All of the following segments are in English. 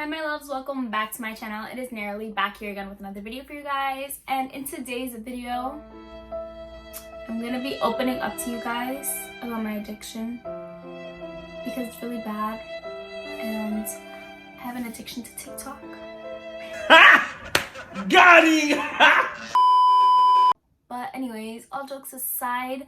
Hi my loves, welcome back to my channel. It is Narali back here again with another video for you guys, and in today's video I'm gonna be opening up to you guys about my addiction because it's really bad and I have an addiction to TikTok. Got it! But anyways, all jokes aside,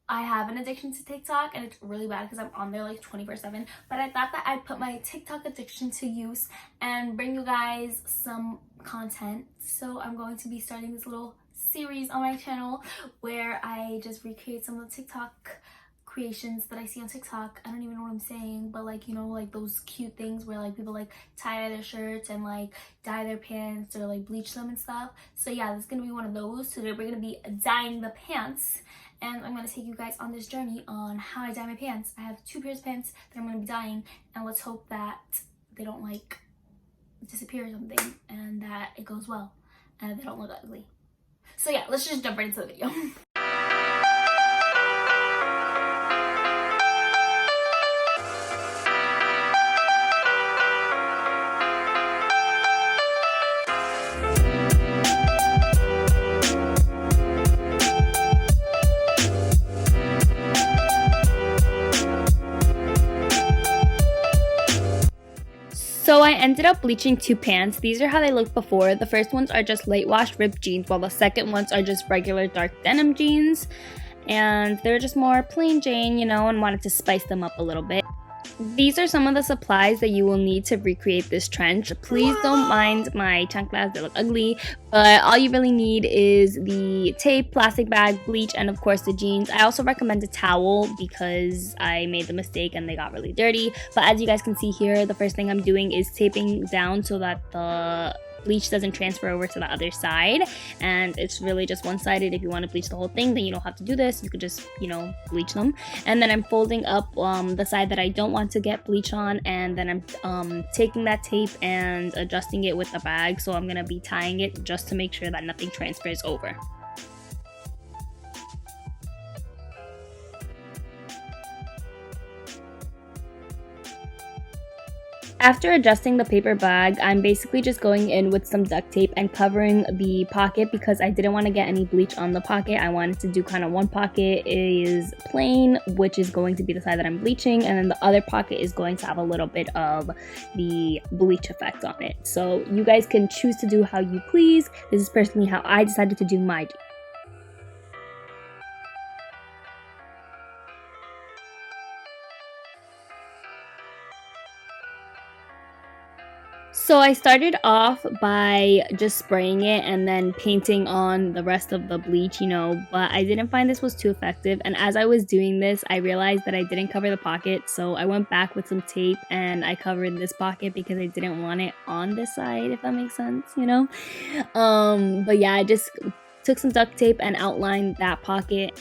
I have an addiction to TikTok and it's really bad because I'm on there like 24/7. But I thought that I'd put my TikTok addiction to use and bring you guys some content. So I'm going to be starting this little series on my channel where I just recreate some of the TikTok creations that I see on TikTok. I don't even know what I'm saying, but like, you know, like those cute things where like people like tie their shirts and like dye their pants or like bleach them and stuff. So yeah, this is gonna be one of those. So today we're gonna be dyeing the pants, and I'm gonna take you guys on this journey on how I dye my pants. I have 2 pairs of pants that I'm gonna be dyeing, and let's hope that they don't like disappear or something and that it goes well and they don't look ugly. So yeah, let's just jump right into the video. So I ended up bleaching 2 pants. These are how they looked before. The first ones are just light wash ripped jeans, while the second ones are just regular dark denim jeans. And they're just more plain Jane, you know, and wanted to spice them up a little bit. These are some of the supplies that you will need to recreate this trench. Please don't mind my chanclas, they look ugly, but all you really need is the tape, plastic bag, bleach, and of course the jeans. I also recommend a towel because I made the mistake and they got really dirty. But as you guys can see here, the first thing I'm doing is taping down so that the bleach doesn't transfer over to the other side, and it's really just one-sided. If you want to bleach the whole thing, then you don't have to do this. You could just, you know, bleach them. And then I'm folding up the side that I don't want to get bleach on, and then I'm taking that tape and adjusting it with the bag. So I'm gonna be tying it just to make sure that nothing transfers over. After adjusting the paper bag, I'm basically just going in with some duct tape and covering the pocket because I didn't want to get any bleach on the pocket. I wanted to do kind of one pocket is plain, which is going to be the side that I'm bleaching, and then the other pocket is going to have a little bit of the bleach effect on it. So you guys can choose to do how you please. This is personally how I decided to do my jeans. So I started off by just spraying it and then painting on the rest of the bleach, you know, but I didn't find this was too effective. And as I was doing this, I realized that I didn't cover the pocket. So I went back with some tape and I covered this pocket because I didn't want it on this side, if that makes sense, you know. But yeah, I just took some duct tape and outlined that pocket.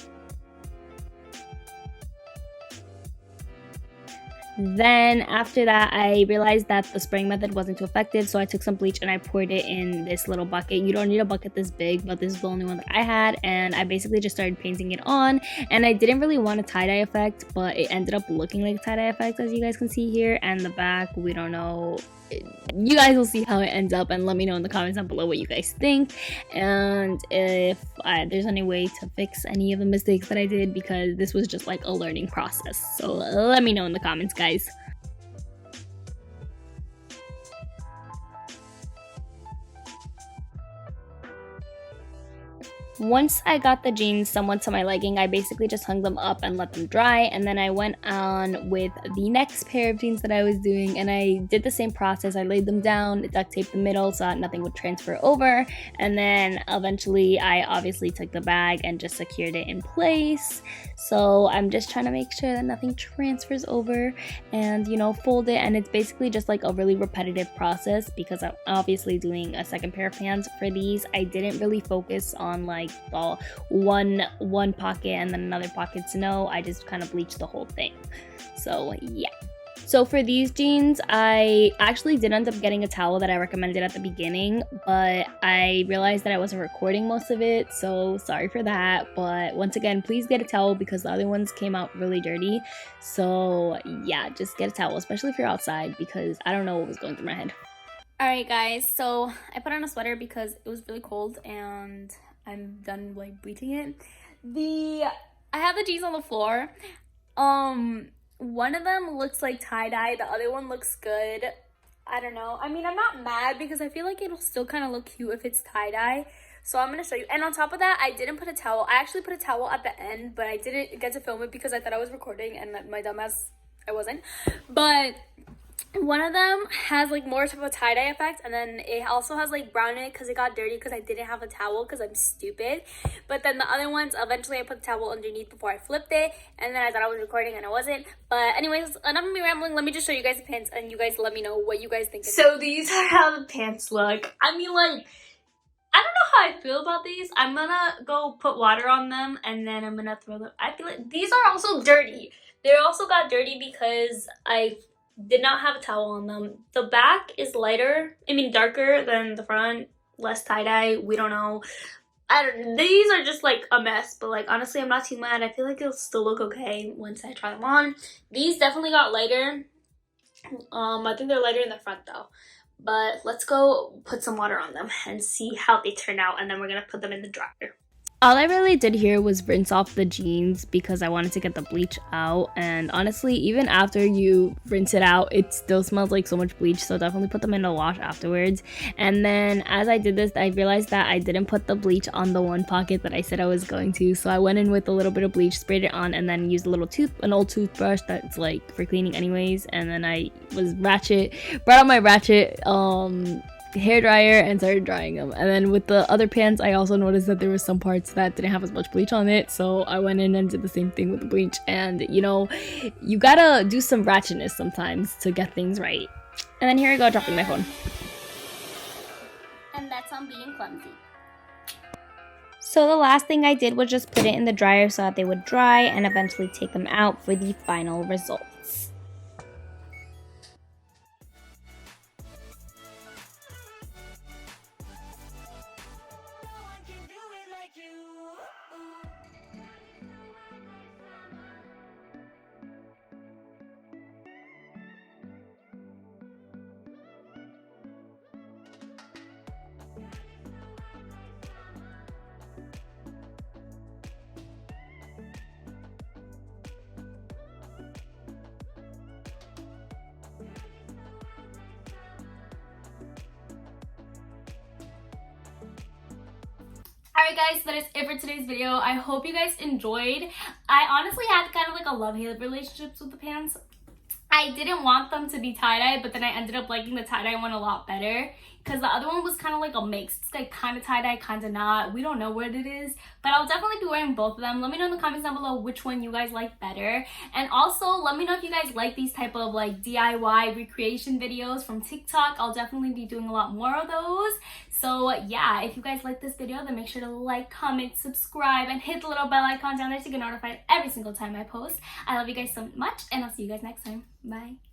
Then after that, I realized that the spraying method wasn't too effective, so I took some bleach and I poured it in this little bucket. You don't need a bucket this big, but this is the only one that I had, and I basically just started painting it on. And I didn't really want a tie-dye effect, but it ended up looking like a tie-dye effect, as you guys can see here. And the back, we don't know. You guys will see how it ends up, and let me know in the comments down below what you guys think, and if there's any way to fix any of the mistakes that I did, because this was just like a learning process. So let me know in the comments, guys. Once I got the jeans somewhat to my liking, I basically just hung them up and let them dry, and then I went on with the next pair of jeans that I was doing, and I did the same process. I laid them down, duct taped the middle so that nothing would transfer over, and then eventually I obviously took the bag and just secured it in place. So I'm just trying to make sure that nothing transfers over and, you know, fold it, and it's basically just like a really repetitive process because I'm obviously doing a second pair of pants for these. I didn't really focus on like all one pocket and then another pocket to know. I just kind of bleached the whole thing. So yeah. So for these jeans, I actually did end up getting a towel that I recommended at the beginning, but I realized that I wasn't recording most of it, so sorry for that. But once again, please get a towel because the other ones came out really dirty. So yeah, just get a towel, especially if you're outside, because I don't know what was going through my head. Alright guys, so I put on a sweater because it was really cold and I'm done like bleaching it. I have the jeans on the floor. One of them looks like tie-dye, the other one looks good. I don't know. I mean, I'm not mad because I feel like it'll still kind of look cute if it's tie-dye. So I'm going to show you. And on top of that, I didn't put a towel. I actually put a towel at the end, but I didn't get to film it because I thought I was recording and my dumbass, I wasn't. But one of them has like more type of tie-dye effect, and then it also has like brown in it because it got dirty because I didn't have a towel because I'm stupid. But then the other ones, eventually I put the towel underneath before I flipped it, and then I thought I was recording and I wasn't. But anyways, enough of me rambling. Let me just show you guys the pants and you guys let me know what you guys think. So these are how the pants look. I mean, like, I don't know how I feel about these. I'm gonna go put water on them and then I'm gonna throw them. I feel like these are also dirty. They also got dirty because I did not have a towel on them. The back is darker than the front, less tie-dye. We don't know. These are just like a mess, but like honestly, I'm not too mad. I feel like it'll still look okay once I try them on. These definitely got lighter. I think they're lighter in the front though. But let's go put some water on them and see how they turn out, and then we're gonna put them in the dryer. All I really did here was rinse off the jeans because I wanted to get the bleach out, and honestly, even after you rinse it out, it still smells like so much bleach, so definitely put them in the wash afterwards. And then as I did this, I realized that I didn't put the bleach on the one pocket that I said I was going to, so I went in with a little bit of bleach, sprayed it on, and then used an old toothbrush that's like for cleaning anyways, and then I brought out my ratchet hair dryer and started drying them. And then with the other pants, I also noticed that there were some parts that didn't have as much bleach on it, so I went in and did the same thing with the bleach. And you know, you gotta do some ratchetness sometimes to get things right. And then here I go dropping my phone. And that's on being clumsy. So the last thing I did was just put it in the dryer so that they would dry and eventually take them out for the final results. Alright guys, that is it for today's video. I hope you guys enjoyed. I honestly had kind of like a love-hate relationships with the pants. I didn't want them to be tie-dye, but then I ended up liking the tie-dye one a lot better because the other one was kind of like a mix. It's like kind of tie-dye, kind of not. We don't know what it is, but I'll definitely be wearing both of them. Let me know in the comments down below which one you guys like better. And also, let me know if you guys like these type of like DIY recreation videos from TikTok. I'll definitely be doing a lot more of those. So yeah, if you guys like this video, then make sure to like, comment, subscribe, and hit the little bell icon down there to get notified every single time I post. I love you guys so much, and I'll see you guys next time. Bye.